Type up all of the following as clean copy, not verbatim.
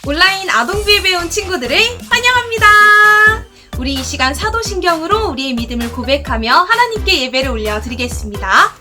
온라인 아동부에 배운 친구들을 환영합니다. 우리 이 시간 사도신경으로 우리의 믿음을 고백하며 하나님께 예배를 올려드리겠습니다.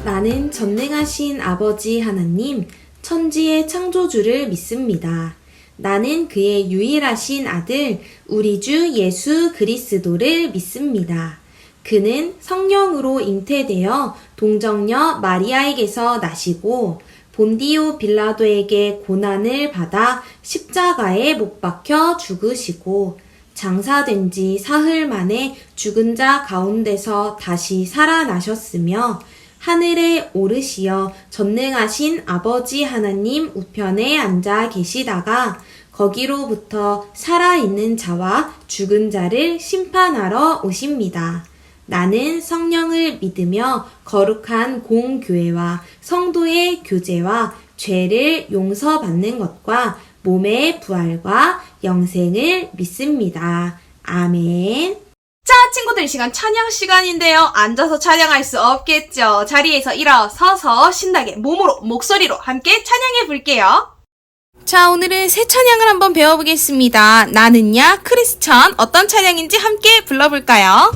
나는 전능하신 아버지 하나님, 천지의 창조주를 믿습니다. 나는 그의 유일하신 아들, 우리 주 예수 그리스도를 믿습니다. 그는 성령으로 잉태되어 동정녀 마리아에게서 나시고 본디오 빌라도에게 고난을 받아 십자가에 못 박혀 죽으시고 장사된 지 사흘 만에 죽은 자 가운데서 다시 살아나셨으며 하늘에 오르시어 전능하신 아버지 하나님 우편에 앉아 계시다가 거기로부터 살아있는 자와 죽은 자를 심판하러 오십니다. 나는 성령을 믿으며 거룩한 공교회와 성도의 교제와 죄를 용서받는 것과 몸의 부활과 영생을 믿습니다. 아멘. 자, 친구들, 이 시간 찬양 시간인데요. 앉아서 찬양할 수 없겠죠. 자리에서 일어서서 신나게 몸으로, 목소리로 함께 찬양해 볼게요. 자, 오늘은 새 찬양을 한번 배워보겠습니다. 나는야 크리스천. 어떤 찬양인지 함께 불러볼까요?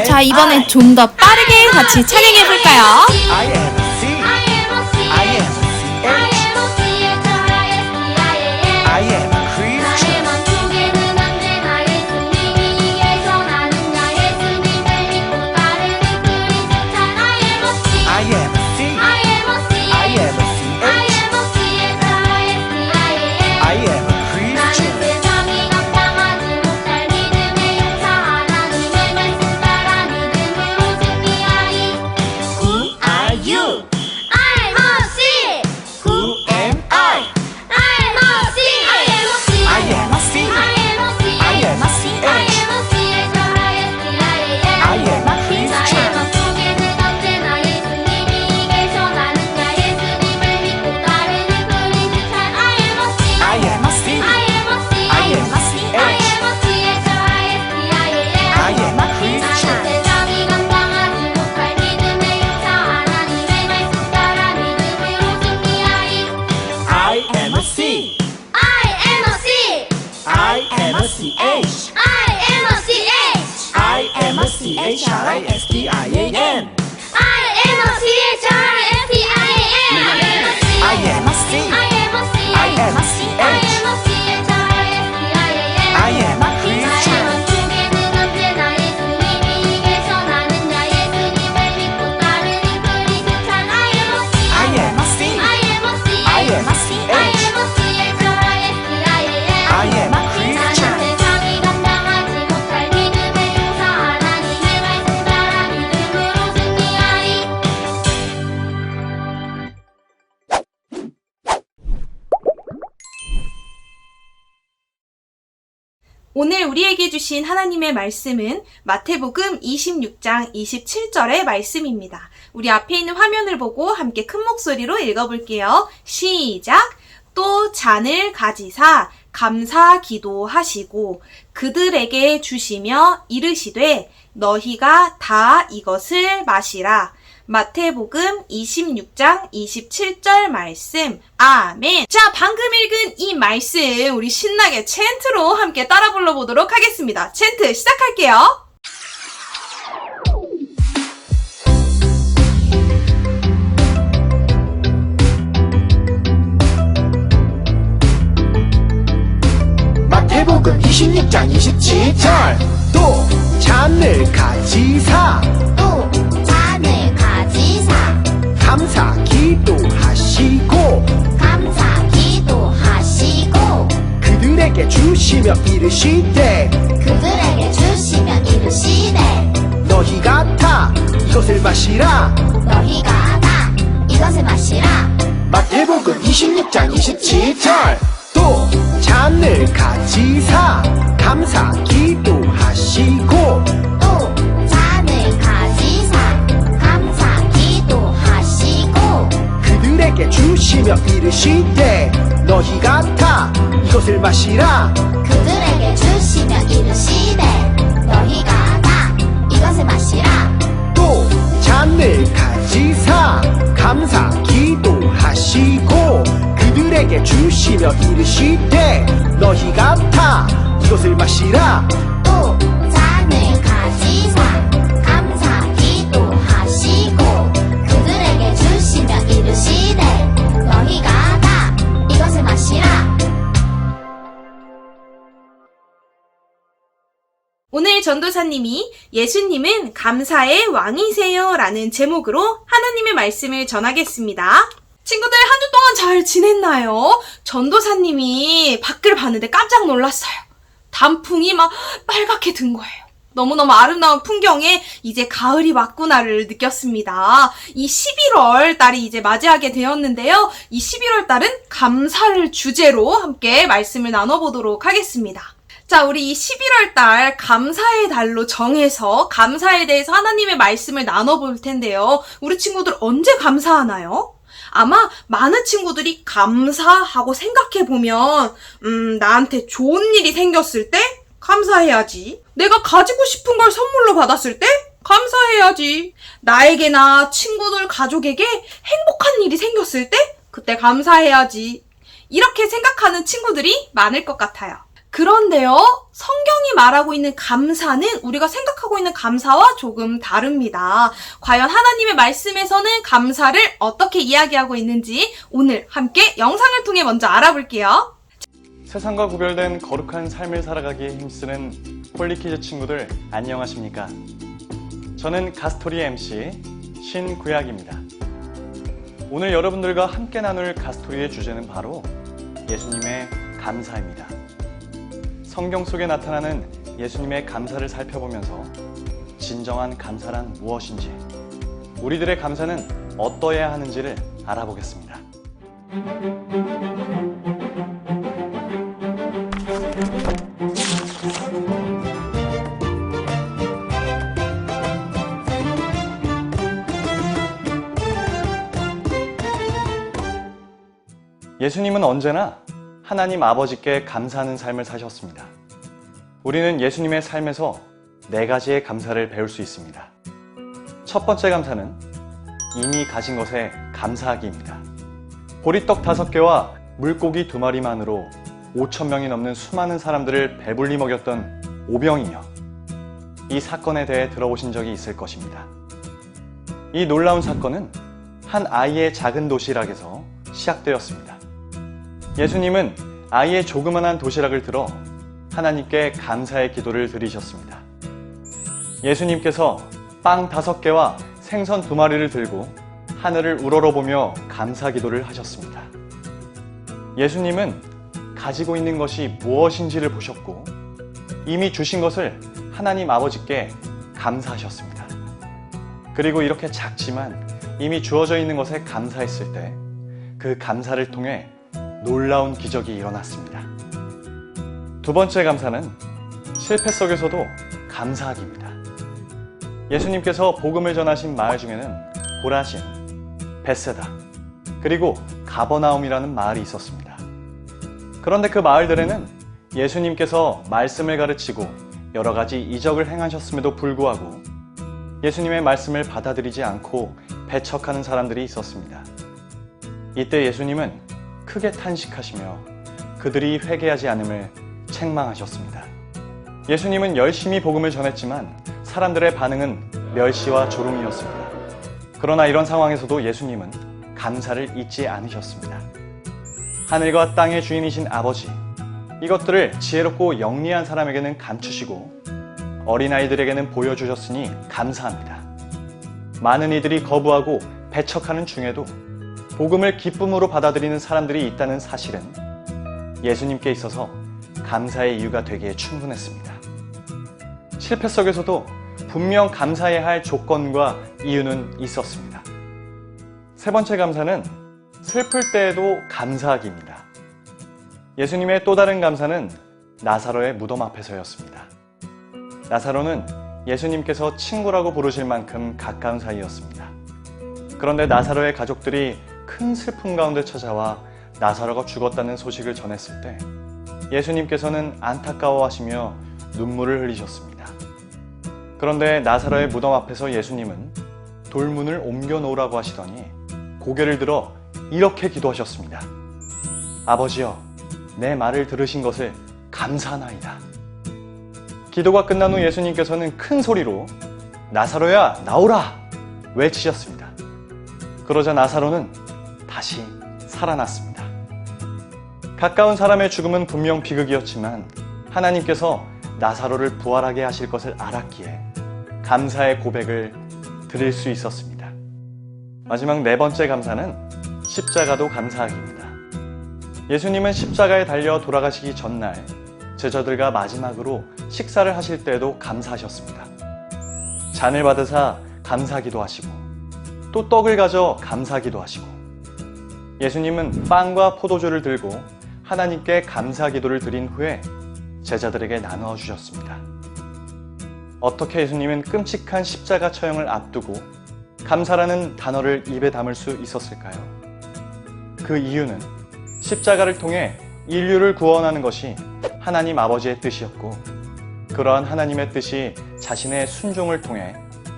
자, 이번엔 좀 더 빠르게 같이 찬양해 볼까요? 오늘 우리에게 주신 하나님의 말씀은 마태복음 26장 27절의 말씀입니다. 우리 앞에 있는 화면을 보고 함께 큰 목소리로 읽어볼게요. 시작! 또 잔을 가지사 감사 기도하시고 그들에게 주시며 이르시되 너희가 다 이것을 마시라. 마태복음 26장 27절 말씀. 아멘. 자, 방금 읽은 이 말씀 우리 신나게 챈트로 함께 따라 불러보도록 하겠습니다. 챈트 시작할게요. 마태복음 26장 27절 또 잔을 가지사 감사 기도하시고 그들에게 주 주시며 이르시되 그들에게 주시며 이르시되 너희가 다 이것을 마시라 너희가 다 이것을 마시라. 마태복음 26장 27절 또 잔을 가지사 감사 기도하시고 또 잔을 가지사 감사 기도하시고 그들에게 주시며 이르시되 너희가 다 이것을 마시라 그들에게 주시며 이르시되 너희가 다 이것을 마시라. 또 잔을 가지사 감사 기도하시고 그들에게 주시며 이르시되 너희가 다 이것을 마시라 또 잔을 가지사 감사 기도하시고 그들에게 주시며 이르시되 너희가 다 이것을 마시라. 오늘 전도사님이 예수님은 감사의 왕이세요 라는 제목으로 하나님의 말씀을 전하겠습니다. 친구들 한 주 동안 잘 지냈나요? 전도사님이 밖을 봤는데 깜짝 놀랐어요. 단풍이 막 빨갛게 든 거예요. 너무너무 아름다운 풍경에 이제 가을이 왔구나를 느꼈습니다. 이 11월 달이 이제 맞이하게 되었는데요. 이 11월 달은 감사를 주제로 함께 말씀을 나눠보도록 하겠습니다. 자, 우리 이 11월 달 감사의 달로 정해서 감사에 대해서 하나님의 말씀을 나눠볼 텐데요. 우리 친구들 언제 감사하나요? 아마 많은 친구들이 감사하고 생각해보면 나한테 좋은 일이 생겼을 때 감사해야지. 내가 가지고 싶은 걸 선물로 받았을 때 감사해야지. 나에게나 친구들, 가족에게 행복한 일이 생겼을 때 그때 감사해야지. 이렇게 생각하는 친구들이 많을 것 같아요. 그런데요, 성경이 말하고 있는 감사는 우리가 생각하고 있는 감사와 조금 다릅니다. 과연 하나님의 말씀에서는 감사를 어떻게 이야기하고 있는지 오늘 함께 영상을 통해 먼저 알아볼게요. 세상과 구별된 거룩한 삶을 살아가기에 힘쓰는 홀리키즈 친구들 안녕하십니까? 저는 가스토리 MC 신구약입니다. 오늘 여러분들과 함께 나눌 가스토리의 주제는 바로 예수님의 감사입니다. 성경 속에 나타나는 예수님의 감사를 살펴보면서 진정한 감사란 무엇인지, 우리들의 감사는 어떠해야 하는지를 알아보겠습니다. 예수님은 언제나 하나님 아버지께 감사하는 삶을 사셨습니다. 우리는 예수님의 삶에서 4가지의 감사를 배울 수 있습니다. 첫 번째 감사는 이미 가진 것에 감사하기입니다. 보리떡 5개와 물고기 2마리만으로 5,000명이 넘는 수많은 사람들을 배불리 먹였던 오병이어. 이 사건에 대해 들어보신 적이 있을 것입니다. 이 놀라운 사건은 한 아이의 작은 도시락에서 시작되었습니다. 예수님은 아이의 조그만한 도시락을 들어 하나님께 감사의 기도를 드리셨습니다. 예수님께서 빵 5개와 생선 2마리를 들고 하늘을 우러러보며 감사 기도를 하셨습니다. 예수님은 가지고 있는 것이 무엇인지를 보셨고 이미 주신 것을 하나님 아버지께 감사하셨습니다. 그리고 이렇게 작지만 이미 주어져 있는 것에 감사했을 때 그 감사를 통해 놀라운 기적이 일어났습니다. 두 번째 감사는 실패 속에서도 감사하기입니다. 예수님께서 복음을 전하신 마을 중에는 고라신, 벳세다, 그리고 가버나움이라는 마을이 있었습니다. 그런데 그 마을들에는 예수님께서 말씀을 가르치고 여러 가지 이적을 행하셨음에도 불구하고 예수님의 말씀을 받아들이지 않고 배척하는 사람들이 있었습니다. 이때 예수님은 크게 탄식하시며 그들이 회개하지 않음을 책망하셨습니다. 예수님은 열심히 복음을 전했지만 사람들의 반응은 멸시와 조롱이었습니다. 그러나 이런 상황에서도 예수님은 감사를 잊지 않으셨습니다. 하늘과 땅의 주인이신 아버지, 이것들을 지혜롭고 영리한 사람에게는 감추시고 어린아이들에게는 보여주셨으니 감사합니다. 많은 이들이 거부하고 배척하는 중에도 복음을 기쁨으로 받아들이는 사람들이 있다는 사실은 예수님께 있어서 감사의 이유가 되기에 충분했습니다. 실패 속에서도 분명 감사해야 할 조건과 이유는 있었습니다. 세 번째 감사는 슬플 때에도 감사하기입니다. 예수님의 또 다른 감사는 나사로의 무덤 앞에서였습니다. 나사로는 예수님께서 친구라고 부르실 만큼 가까운 사이였습니다. 그런데 나사로의 가족들이 큰 슬픔 가운데 찾아와 나사로가 죽었다는 소식을 전했을 때 예수님께서는 안타까워하시며 눈물을 흘리셨습니다. 그런데 나사로의 무덤 앞에서 예수님은 돌문을 옮겨 놓으라고 하시더니 고개를 들어 이렇게 기도하셨습니다. 아버지여, 내 말을 들으신 것을 감사하나이다. 기도가 끝난 후 예수님께서는 큰 소리로 나사로야, 나오라! 외치셨습니다. 그러자 나사로는 다시 살아났습니다. 가까운 사람의 죽음은 분명 비극이었지만 하나님께서 나사로를 부활하게 하실 것을 알았기에 감사의 고백을 드릴 수 있었습니다. 마지막 네 번째 감사는 십자가도 감사하기입니다. 예수님은 십자가에 달려 돌아가시기 전날 제자들과 마지막으로 식사를 하실 때에도 감사하셨습니다. 잔을 받으사 감사기도 하시고 또 떡을 가져 감사기도 하시고 예수님은 빵과 포도주를 들고 하나님께 감사기도를 드린 후에 제자들에게 나누어 주셨습니다. 어떻게 예수님은 끔찍한 십자가 처형을 앞두고 감사라는 단어를 입에 담을 수 있었을까요? 그 이유는 십자가를 통해 인류를 구원하는 것이 하나님 아버지의 뜻이었고 그러한 하나님의 뜻이 자신의 순종을 통해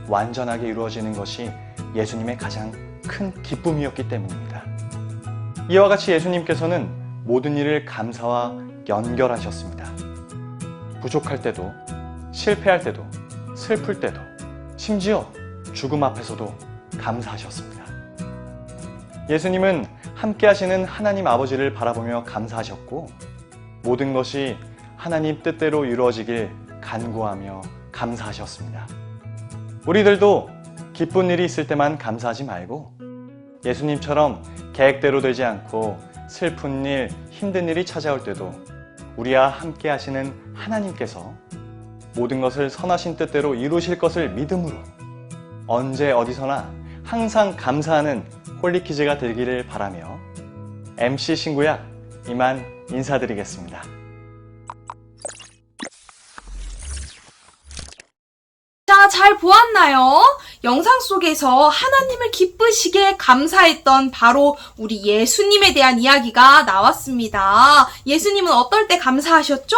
완전하게 이루어지는 것이 예수님의 가장 큰 기쁨이었기 때문입니다. 이와 같이 예수님께서는 모든 일을 감사와 연결하셨습니다. 부족할 때도, 실패할 때도, 슬플 때도, 심지어 죽음 앞에서도 감사하셨습니다. 예수님은 함께 하시는 하나님 아버지를 바라보며 감사하셨고 모든 것이 하나님 뜻대로 이루어지길 간구하며 감사하셨습니다. 우리들도 기쁜 일이 있을 때만 감사하지 말고 예수님처럼 계획대로 되지 않고 슬픈 일, 힘든 일이 찾아올 때도 우리와 함께 하시는 하나님께서 모든 것을 선하신 뜻대로 이루실 것을 믿음으로 언제 어디서나 항상 감사하는 홀리키즈가 되기를 바라며 MC 신구약 이만 인사드리겠습니다. 자, 잘 보았나요? 영상 속에서 하나님을 기쁘시게 감사했던 바로 우리 예수님에 대한 이야기가 나왔습니다. 예수님은 어떨 때 감사하셨죠?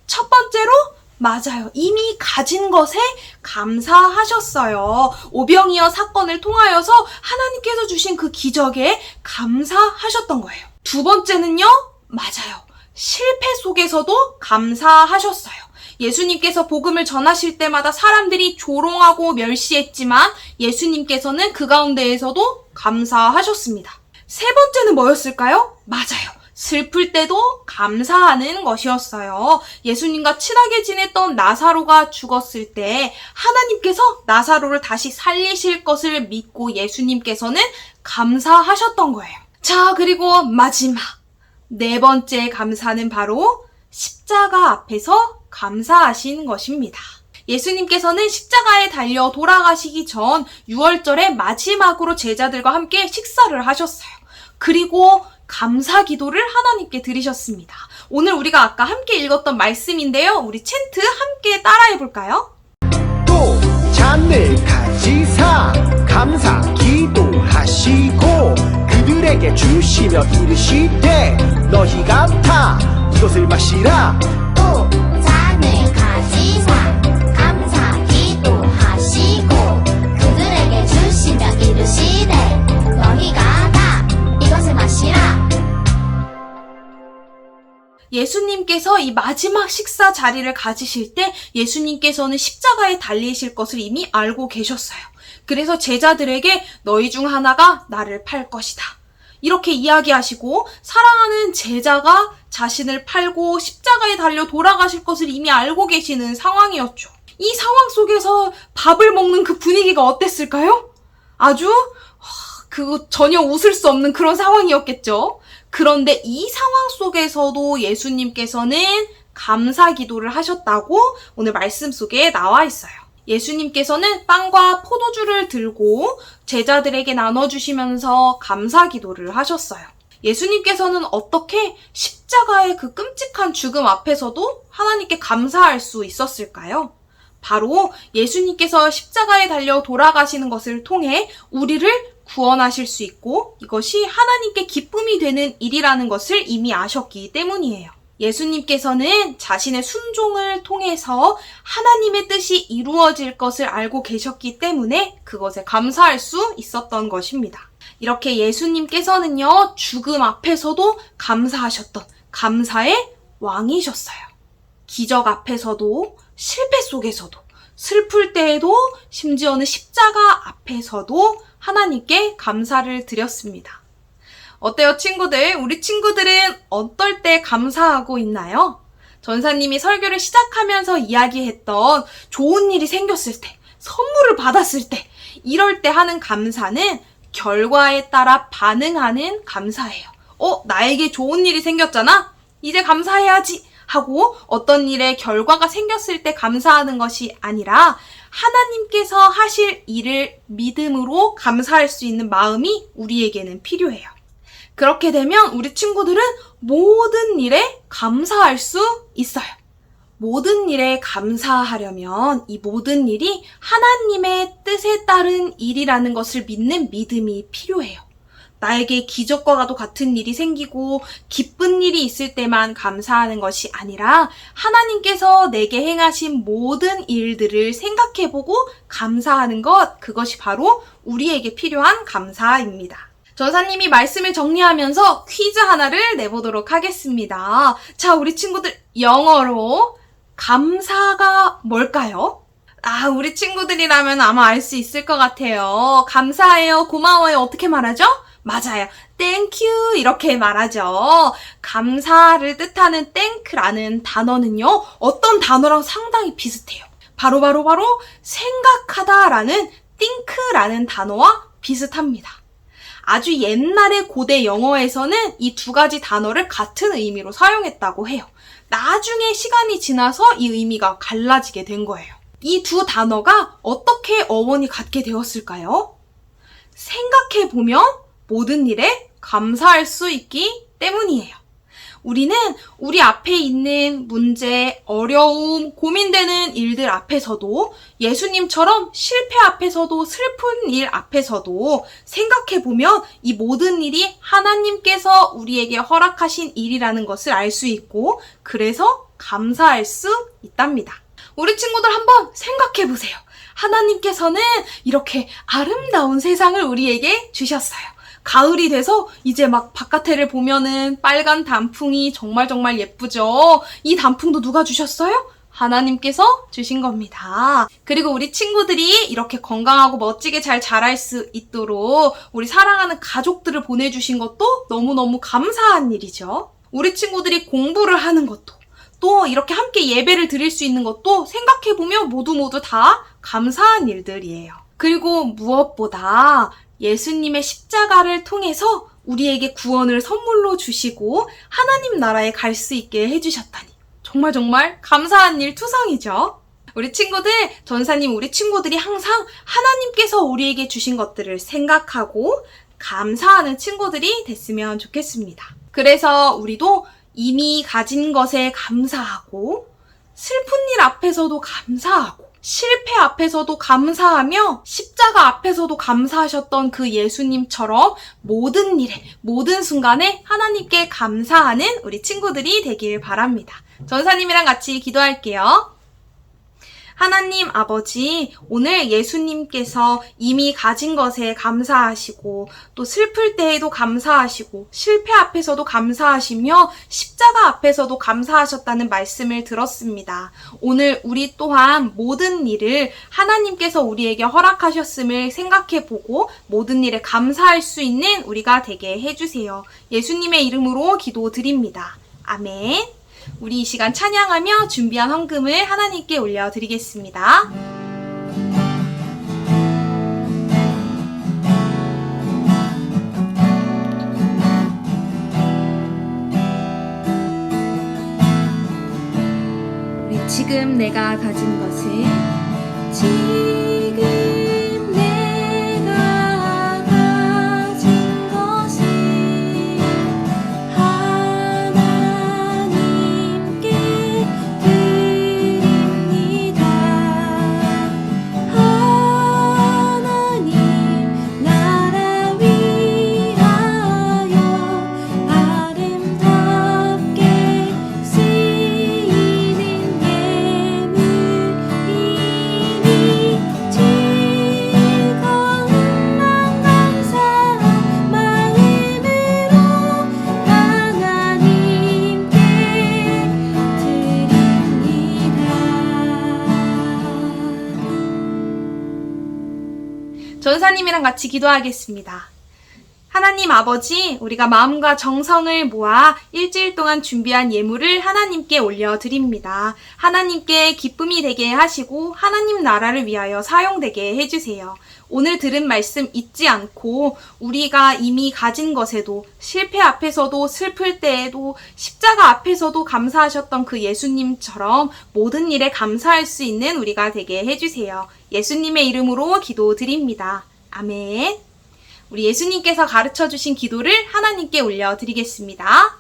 첫 번째로 맞아요. 이미 가진 것에 감사하셨어요. 오병이어 사건을 통하여서 하나님께서 주신 그 기적에 감사하셨던 거예요. 두 번째는요, 맞아요. 실패 속에서도 감사하셨어요. 예수님께서 복음을 전하실 때마다 사람들이 조롱하고 멸시했지만 예수님께서는 그 가운데에서도 감사하셨습니다. 세 번째는 뭐였을까요? 맞아요. 슬플 때도 감사하는 것이었어요. 예수님과 친하게 지냈던 나사로가 죽었을 때 하나님께서 나사로를 다시 살리실 것을 믿고 예수님께서는 감사하셨던 거예요. 자, 그리고 마지막 네 번째 감사는 바로 십자가 앞에서 감사하신 것입니다. 예수님께서는 십자가에 달려 돌아가시기 전 6월절에 마지막으로 제자들과 함께 식사를 하셨어요. 그리고 감사 기도를 하나님께 드리셨습니다. 오늘 우리가 아까 함께 읽었던 말씀인데요. 우리 챈트 함께 따라해 볼까요? 또 잔을 가지사 감사 기도하시고 그들에게 주시며 이르시되 너희가 다 이것을 마시라. 또 잔을 가지사 감사 기도하시고 그들에게 주시며 이르시되 너희가 다 이것을 마시라. 예수님께서 이 마지막 식사 자리를 가지실 때 예수님께서는 십자가에 달리실 것을 이미 알고 계셨어요. 그래서 제자들에게 너희 중 하나가 나를 팔 것이다. 이렇게 이야기하시고 사랑하는 제자가 자신을 팔고 십자가에 달려 돌아가실 것을 이미 알고 계시는 상황이었죠. 이 상황 속에서 밥을 먹는 그 분위기가 어땠을까요? 아주 그거 전혀 웃을 수 없는 그런 상황이었겠죠. 그런데 이 상황 속에서도 예수님께서는 감사 기도를 하셨다고 오늘 말씀 속에 나와 있어요. 예수님께서는 빵과 포도주를 들고 제자들에게 나눠주시면서 감사 기도를 하셨어요. 예수님께서는 어떻게 십자가의 그 끔찍한 죽음 앞에서도 하나님께 감사할 수 있었을까요? 바로 예수님께서 십자가에 달려 돌아가시는 것을 통해 우리를 구원하실 수 있고 이것이 하나님께 기쁨이 되는 일이라는 것을 이미 아셨기 때문이에요. 예수님께서는 자신의 순종을 통해서 하나님의 뜻이 이루어질 것을 알고 계셨기 때문에 그것에 감사할 수 있었던 것입니다. 이렇게 예수님께서는요, 죽음 앞에서도 감사하셨던 감사의 왕이셨어요. 기적 앞에서도, 실패 속에서도, 슬플 때에도, 심지어는 십자가 앞에서도 하나님께 감사를 드렸습니다. 어때요, 친구들? 우리 친구들은 어떨 때 감사하고 있나요? 전사님이 설교를 시작하면서 이야기했던 좋은 일이 생겼을 때, 선물을 받았을 때, 이럴 때 하는 감사는 결과에 따라 반응하는 감사예요. 나에게 좋은 일이 생겼잖아? 이제 감사해야지 하고 어떤 일에 결과가 생겼을 때 감사하는 것이 아니라 하나님께서 하실 일을 믿음으로 감사할 수 있는 마음이 우리에게는 필요해요. 그렇게 되면 우리 친구들은 모든 일에 감사할 수 있어요. 모든 일에 감사하려면 이 모든 일이 하나님의 뜻에 따른 일이라는 것을 믿는 믿음이 필요해요. 나에게 기적과도 같은 일이 생기고 기쁜 일이 있을 때만 감사하는 것이 아니라 하나님께서 내게 행하신 모든 일들을 생각해보고 감사하는 것, 그것이 바로 우리에게 필요한 감사입니다. 전사님이 말씀을 정리하면서 퀴즈 하나를 내보도록 하겠습니다. 자, 우리 친구들 영어로 감사가 뭘까요? 우리 친구들이라면 아마 알 수 있을 것 같아요. 감사해요, 고마워요, 어떻게 말하죠? 맞아요. Thank you 이렇게 말하죠. 감사를 뜻하는 thank라는 단어는요, 어떤 단어랑 상당히 비슷해요. 바로 생각하다라는 think라는 단어와 비슷합니다. 아주 옛날의 고대 영어에서는 이 두 가지 단어를 같은 의미로 사용했다고 해요. 나중에 시간이 지나서 이 의미가 갈라지게 된 거예요. 이 두 단어가 어떻게 어원이 같게 되었을까요? 생각해보면 모든 일에 감사할 수 있기 때문이에요. 우리는 우리 앞에 있는 문제, 어려움, 고민되는 일들 앞에서도 예수님처럼 실패 앞에서도 슬픈 일 앞에서도 생각해보면 이 모든 일이 하나님께서 우리에게 허락하신 일이라는 것을 알 수 있고 그래서 감사할 수 있답니다. 우리 친구들 한번 생각해보세요. 하나님께서는 이렇게 아름다운 세상을 우리에게 주셨어요. 가을이 돼서 이제 막 바깥에를 보면은 빨간 단풍이 정말 예쁘죠? 이 단풍도 누가 주셨어요? 하나님께서 주신 겁니다. 그리고 우리 친구들이 이렇게 건강하고 멋지게 잘 자랄 수 있도록 우리 사랑하는 가족들을 보내주신 것도 너무너무 감사한 일이죠. 우리 친구들이 공부를 하는 것도 또 이렇게 함께 예배를 드릴 수 있는 것도 생각해보면 모두 다 감사한 일들이에요. 그리고 무엇보다 예수님의 십자가를 통해서 우리에게 구원을 선물로 주시고 하나님 나라에 갈 수 있게 해주셨다니 정말 감사한 일 투성이죠. 우리 친구들, 전사님 우리 친구들이 항상 하나님께서 우리에게 주신 것들을 생각하고 감사하는 친구들이 됐으면 좋겠습니다. 그래서 우리도 이미 가진 것에 감사하고 슬픈 일 앞에서도 감사하고 실패 앞에서도 감사하며 십자가 앞에서도 감사하셨던 그 예수님처럼 모든 일에, 모든 순간에 하나님께 감사하는 우리 친구들이 되길 바랍니다. 전사님이랑 같이 기도할게요. 하나님 아버지, 오늘 예수님께서 이미 가진 것에 감사하시고 또 슬플 때에도 감사하시고 실패 앞에서도 감사하시며 십자가 앞에서도 감사하셨다는 말씀을 들었습니다. 오늘 우리 또한 모든 일을 하나님께서 우리에게 허락하셨음을 생각해보고 모든 일에 감사할 수 있는 우리가 되게 해주세요. 예수님의 이름으로 기도드립니다. 아멘. 우리 이 시간 찬양하며 준비한 헌금을 하나님께 올려드리겠습니다. 지금 내가 가진 것은 지금 내가 가진 것은 하나님께 드립니다. 하나님 나라 위하여 아름답게 쓰이는 예물이니 즐거운 맘 감사한 마음으로 하나님께 드립니다. 전사님이랑 같이 기도하겠습니다. 하나님 아버지, 우리가 마음과 정성을 모아 일주일 동안 준비한 예물을 하나님께 올려드립니다. 하나님께 기쁨이 되게 하시고 하나님 나라를 위하여 사용되게 해주세요. 오늘 들은 말씀 잊지 않고 우리가 이미 가진 것에도 실패 앞에서도 슬플 때에도 십자가 앞에서도 감사하셨던 그 예수님처럼 모든 일에 감사할 수 있는 우리가 되게 해주세요. 예수님의 이름으로 기도드립니다. 아멘. 우리 예수님께서 가르쳐주신 기도를 하나님께 올려드리겠습니다.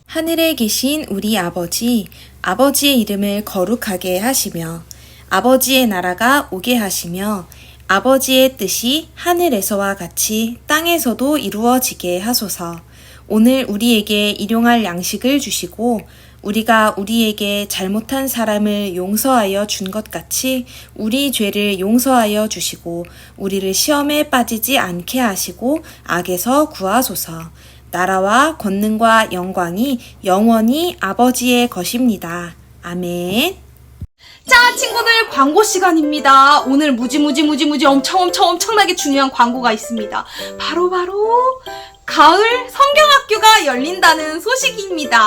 하늘에 계신 우리 아버지, 아버지의 이름을 거룩하게 하시며 아버지의 나라가 오게 하시며 아버지의 뜻이 하늘에서와 같이 땅에서도 이루어지게 하소서. 오늘 우리에게 일용할 양식을 주시고 우리가 우리에게 잘못한 사람을 용서하여 준 것 같이 우리 죄를 용서하여 주시고 우리를 시험에 빠지지 않게 하시고 악에서 구하소서. 나라와 권능과 영광이 영원히 아버지의 것입니다. 아멘. 자, 친구들 광고 시간입니다. 오늘 무지 엄청나게 중요한 광고가 있습니다. 바로 가을 성경학교가 열린다는 소식입니다.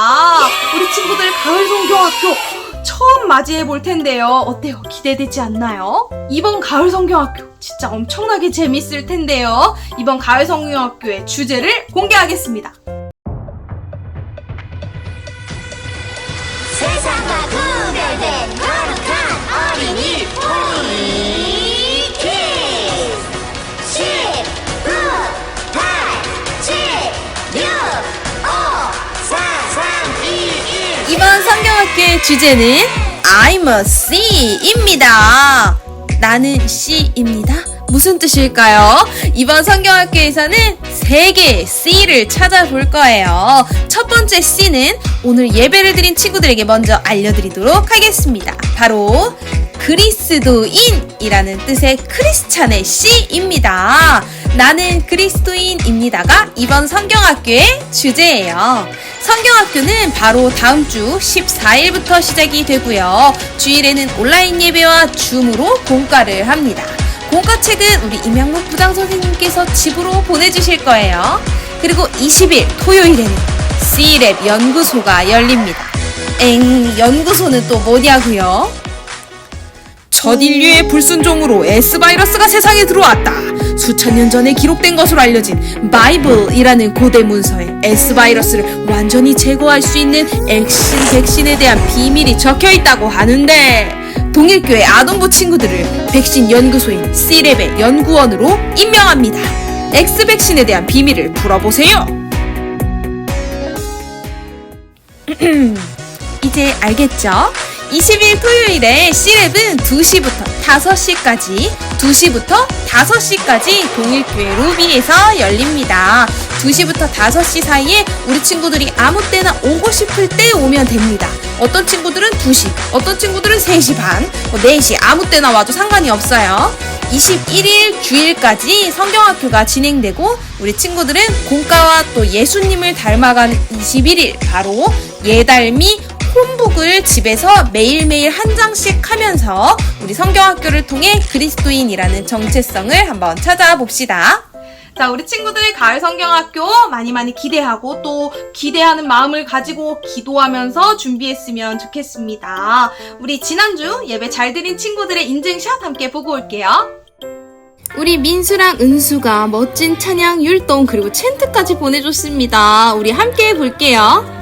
우리 친구들 가을 성경학교 처음 맞이해 볼 텐데요. 어때요? 기대되지 않나요? 이번 가을 성경학교 진짜 엄청나게 재밌을 텐데요. 이번 가을 성경학교의 주제를 공개하겠습니다. 세상과 구별된 거룩한 어린이 우리 키즈 10, 9, 8, 7, 6, 5, 4, 3, 2, 1 이번 성경학교의 주제는 I'm a C입니다. 나는 C입니다. 무슨 뜻일까요? 이번 성경학교에서는 3개의 C를 찾아볼 거예요. 첫 번째 C는 오늘 예배를 드린 친구들에게 먼저 알려드리도록 하겠습니다. 바로 그리스도인이라는 뜻의 크리스찬의 C입니다. 나는 그리스도인입니다가 이번 성경학교의 주제예요. 성경학교는 바로 다음 주 14일부터 시작이 되고요. 주일에는 온라인 예배와 줌으로 공과를 합니다. 공과책은 우리 임양록 부장 선생님께서 집으로 보내주실 거예요. 그리고 20일 토요일에는 C랩 연구소가 열립니다. 연구소는 또 뭐냐고요? 첫 인류의 불순종으로 S바이러스가 세상에 들어왔다. 수천 년 전에 기록된 것으로 알려진 바이블이라는 고대 문서에 S바이러스를 완전히 제거할 수 있는 백신에 대한 비밀이 적혀 있다고 하는데 동일교회 아동부 친구들을 백신 연구소인 C랩의 연구원으로 임명합니다. X백신에 대한 비밀을 풀어보세요. 이제 알겠죠? 20일 토요일에 C랩은 2시부터 5시까지, 2시부터 5시까지 동일교회 로비에서 열립니다. 2시부터 5시 사이에 우리 친구들이 아무 때나 오고 싶을 때 오면 됩니다. 어떤 친구들은 2시, 어떤 친구들은 3시 반, 4시 아무 때나 와도 상관이 없어요. 21일 주일까지 성경학교가 진행되고 우리 친구들은 공과와 또 예수님을 닮아간 21일 바로 예달미 홈북을 집에서 매일매일 한 장씩 하면서 우리 성경학교를 통해 그리스도인이라는 정체성을 한번 찾아봅시다. 자, 우리 친구들 가을 성경학교 많이 기대하고 또 기대하는 마음을 가지고 기도하면서 준비했으면 좋겠습니다. 우리 지난주 예배 잘 드린 친구들의 인증샷 함께 보고 올게요. 우리 민수랑 은수가 멋진 찬양 율동 그리고 챈트까지 보내줬습니다. 우리 함께 볼게요.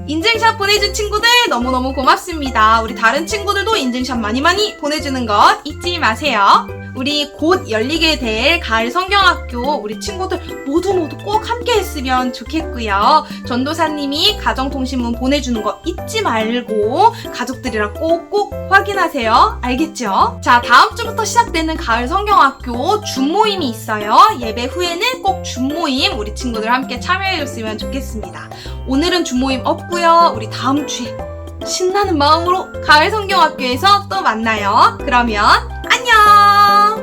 인증샷 보내준 친구들 너무너무 고맙습니다. 우리 다른 친구들도 인증샷 많이 보내주는 것 잊지 마세요. 우리 곧 열리게 될 가을 성경학교 우리 친구들 모두 꼭 함께 했으면 좋겠고요. 전도사님이 가정통신문 보내주는 거 잊지 말고 가족들이랑 꼭꼭 확인하세요. 알겠죠? 자, 다음 주부터 시작되는 가을 성경학교 줌모임이 있어요. 예배 후에는 꼭 줌모임 우리 친구들 함께 참여해줬으면 좋겠습니다. 오늘은 줌모임 없고요. 우리 다음 주에 신나는 마음으로 가을 성경학교에서 또 만나요. 그러면 안녕!